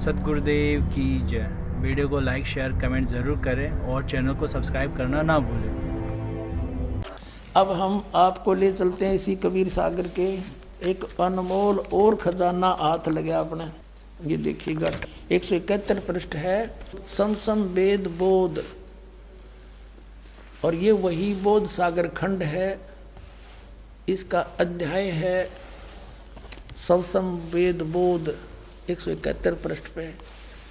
सतगुरुदेव की जय। वीडियो को लाइक शेयर कमेंट ज़रूर करें और चैनल को सब्सक्राइब करना ना भूलें। अब हम आपको ले चलते हैं इसी कबीर सागर के एक अनमोल और खजाना हाथ लगे अपने। ये देखिएगा 171 पृष्ठ है, समसम वेद बोध। और ये वही बोध सागर खंड है, इसका अध्याय है समसम वेद बोध 171 पृष्ठ पे।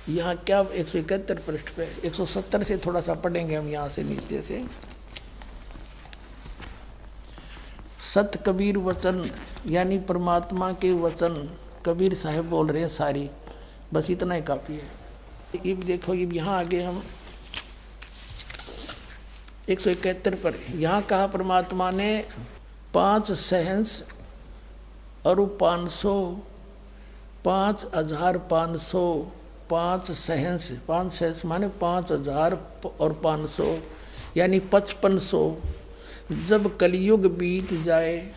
यहाँ क्या 171 पृष्ठ पे 170 से थोड़ा सा पढ़ेंगे हम यहाँ से नीचे से। सत कबीर वचन यानी परमात्मा के वचन कबीर साहब बोल रहे हैं सारी, बस इतना ही काफ़ी है। ये देखो ये यहाँ आगे हम 171 पर यहाँ कहा परमात्मा ने 5 सहंस और 500 5,500 5 सहंस 5 सहंस माने 5,000 और 500 यानी 5500 जब कलयुग बीत जाए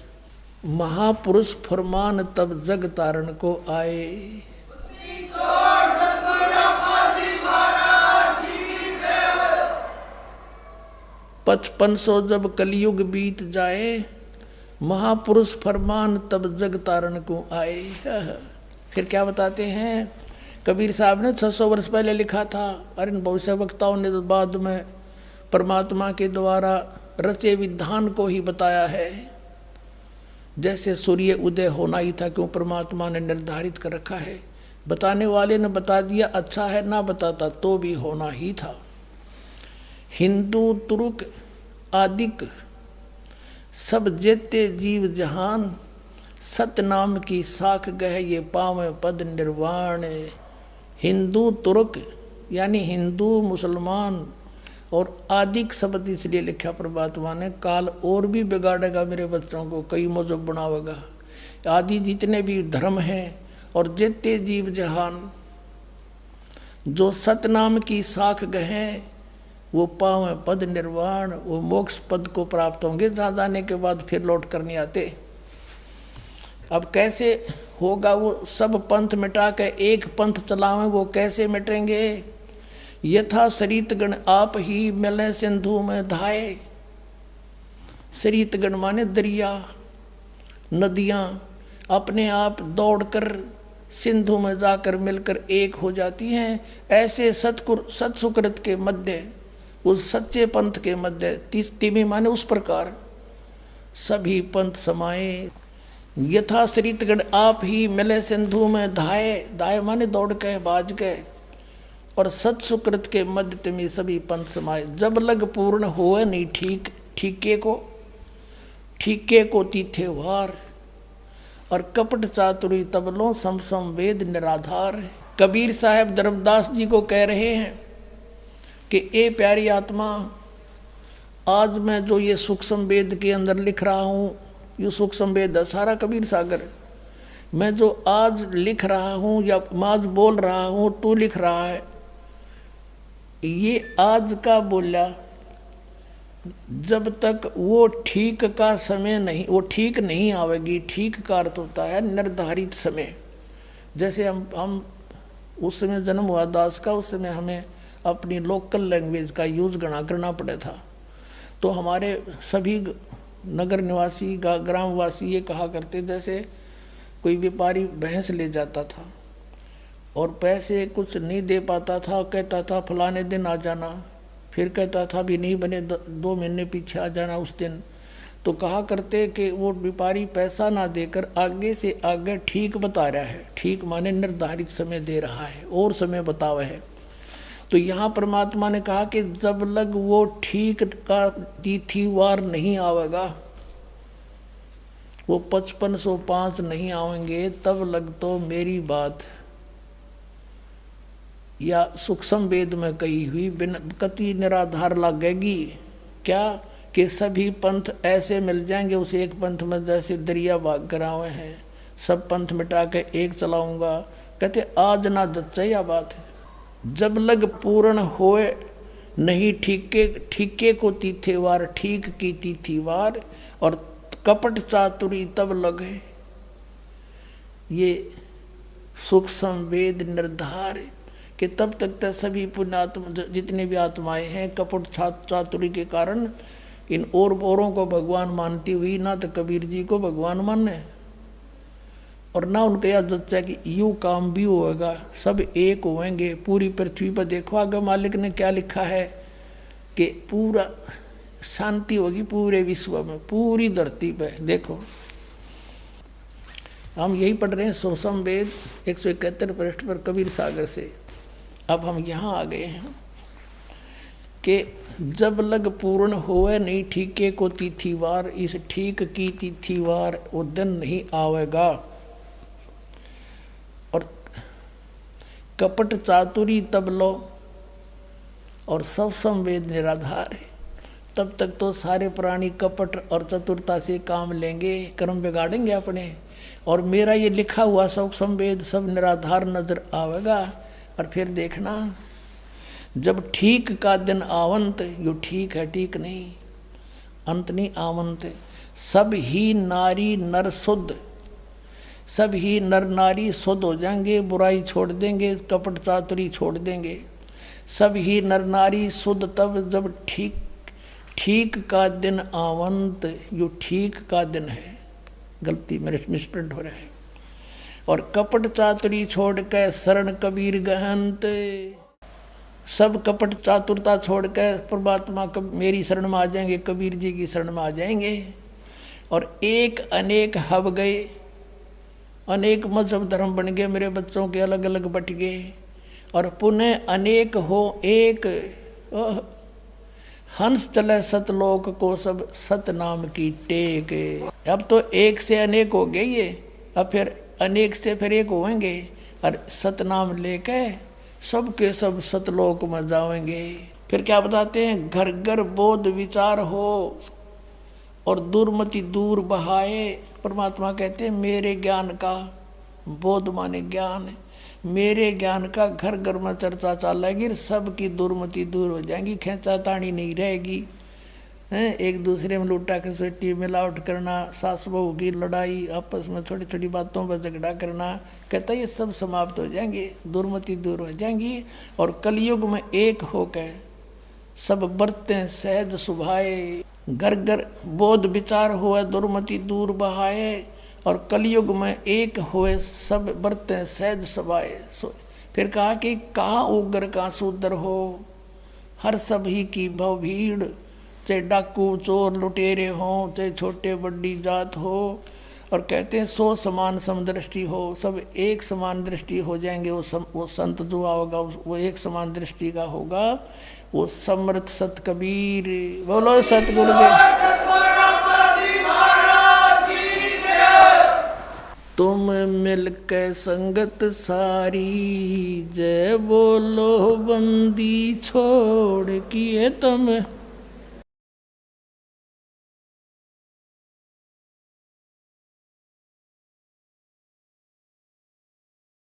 महापुरुष फरमान तब जग तारण को आए। 5500 जब कलयुग बीत जाए महापुरुष फरमान तब जग तारण को आए। फिर क्या बताते हैं कबीर साहब ने 600 वर्ष पहले लिखा था, अरे भविष्य वक्ताओं ने तो बाद में परमात्मा के द्वारा रचे विधान को ही बताया है। जैसे सूर्य उदय होना ही था, क्यों परमात्मा ने निर्धारित कर रखा है। बताने वाले ने बता दिया, अच्छा है, ना बताता तो भी होना ही था। हिंदू तुर्क आदिक सब जेते जीव जहान सतनाम की साख गह ये पावे पद निर्वाण। हिंदू तुर्क यानी हिंदू मुसलमान और आदिक शब्द इसलिए लिखा परमात्मा ने, काल और भी बिगाड़ेगा मेरे बच्चों को, कई मजहब बनावेगा। आदि जितने भी धर्म हैं और जेते जीव जहान जो सतनाम की साख गहें वो पावे पद निर्वाण, वो मोक्ष पद को प्राप्त होंगे जहाँ जाने के बाद फिर लौट कर नहीं आते। अब कैसे होगा वो सब पंथ मिटा के एक पंथ चलावें, वो कैसे मिटेंगे। यथा सरितगण आप ही मिले सिंधु में धाये। सरितगण माने दरिया नदियाँ अपने आप दौड़कर सिंधु में जाकर मिलकर एक हो जाती हैं। ऐसे सत्सुकृत के मध्य उस सच्चे पंथ के मध्य तिमी माने उस प्रकार सभी पंथ समाये। यथा सरितगण आप ही मिले सिंधु में धाये, धाये माने दौड़ के बाज गए। और सत्सुकृत के मध्य में सभी पंथ समाये। जब लग पूर्ण होए नहीं ठीक ठीके को तीथे वार। और कपट चातुरी तबलों समसम वेद निराधार। कबीर साहब धर्मदास जी को कह रहे हैं कि ए प्यारी आत्मा, आज मैं जो ये सूक्ष्म वेद के अंदर लिख रहा हूँ, ये सूक्ष्म वेद है सारा कबीर सागर। मैं जो आज लिख रहा हूँ या आज बोल रहा हूँ तू लिख रहा है, ये आज का बोला जब तक वो ठीक का समय नहीं, वो ठीक नहीं आवेगी। ठीक का अर्थ होता है निर्धारित समय। जैसे हम उस समय जन्म हुआ दास का, उस समय हमें अपनी लोकल लैंग्वेज का यूज करना पड़ा था। तो हमारे सभी नगर निवासी ग्रामवासी ये कहा करते, जैसे कोई व्यापारी भैंस ले जाता था और पैसे कुछ नहीं दे पाता था, कहता था फलाने दिन आ जाना, फिर कहता था भी नहीं बने 2 महीने पीछे आ जाना उस दिन। तो कहा करते कि वो व्यापारी पैसा ना देकर आगे से आगे ठीक बता रहा है। ठीक माने निर्धारित समय दे रहा है और समय बतावा है। तो यहाँ परमात्मा ने कहा कि जब लग वो ठीक का तिथिवार नहीं आवेगा, वो 5505 नहीं आवेंगे, तब लग तो मेरी बात या सूक्ष्म वेद में कही हुई बिन कति निराधार लगेगी। क्या कि सभी पंथ ऐसे मिल जाएंगे उस एक पंथ में, जैसे दरिया भाग करावे हैं। सब पंथ मिटा के एक चलाऊंगा। कहते आज ना जच्चा या बात है। जब लग पूर्ण होए नहीं ठीके को तीथेवार, ठीक की तीथीवार। और कपट चातुरी तब लगे, ये सुख संवेद निर्धार, कि तब तक तो सभी पुण्यात्मा जितने भी आत्माएं हैं कपट चातुरी के कारण इन औरों को भगवान मानती हुई ना तो कबीर जी को भगवान माने और ना उनका यह जच्चा कि यूँ काम भी होगा, सब एक होंगे। पूरी पृथ्वी पर देखो आगे मालिक ने क्या लिखा है कि पूरा शांति होगी पूरे विश्व में, पूरी धरती पे। देखो हम यही पढ़ रहे हैं सोसम वेद 171 पृष्ठ पर कबीर सागर से। अब हम यहाँ आ गए हैं कि जब लग पूर्ण होवे नहीं ठीके को तिथिवार, इस ठीक की तिथिवार वो दिन नहीं आवेगा। और कपट चातुरी तब लो और सब संवेद निराधार है, तब तक तो सारे प्राणी कपट और चतुरता से काम लेंगे, कर्म बिगाड़ेंगे अपने, और मेरा ये लिखा हुआ सब संवेद सब निराधार नजर आवेगा। और फिर देखना जब ठीक का दिन आवंत, यो ठीक है ठीक नहीं, अंत नहीं आवंत, सब ही नारी नर शुद्ध, सब ही नर नारी शुद्ध हो जाएंगे, बुराई छोड़ देंगे, कपट चातुरी छोड़ देंगे। सब ही नर नारी शुद्ध तब जब ठीक का दिन आवंत, यो ठीक का दिन है, गलती मेरे मिसप्रिंट हो रहा है। और कपट चातुरी छोड़ के शरण कबीर गहंत, सब कपट चातुरता छोड़ के परमात्मा मेरी शरण में आ जाएंगे, कबीर जी की शरण में आ जाएंगे। और एक अनेक हब गए, अनेक मजहब धर्म बन गए, मेरे बच्चों के अलग अलग बट गए। और पुनः अनेक हो एक, हंस चले सतलोक को सब सतनाम की टेक। अब तो एक से अनेक हो गए ये, अब फिर अनेक से फिर एक होंगे, और सतनाम लेके सबके सब सतलोक में जाएंगे। फिर क्या बताते हैं, घर घर बोध विचार हो और दुर्मति दूर बहाए। परमात्मा कहते हैं मेरे ज्ञान का, बोध माने ज्ञान, मेरे ज्ञान का घर घर में चर्चा चलेगी, सबकी दुर्मति दूर हो जाएगी, खेचा ताणी नहीं रहेगी, एक दूसरे में लूटा खसोटी मिलावट करना, सास बहू की लड़ाई, आपस में छोटी छोटी बातों पर झगड़ा करना, कहता ये सब समाप्त हो जाएंगे, दुर्मति दूर हो जाएंगी। और कलयुग में एक होकर सब बरतें सहज सुभाए, घर घर बोध विचार हुए दुर्मति दूर बहाए। और कलयुग में एक हुए सब बरतें सहज सुभाए। फिर कहा कि कहाँ उग्र का सूदर हो, हर सभी की भव भीड़, चाहे डाकू चोर लुटेरे हों, चाहे छोटे बड़ी जात हो। और कहते हैं सो समान समदृष्टि हो, सब एक समान दृष्टि हो जाएंगे। वो संत जो होगा वो एक समान दृष्टि का होगा, वो समर्थ सत कबीर। बोलो सतगुरुदेव। तुम मिलके संगत सारी, जय बोलो बंदी छोड़ किए तुम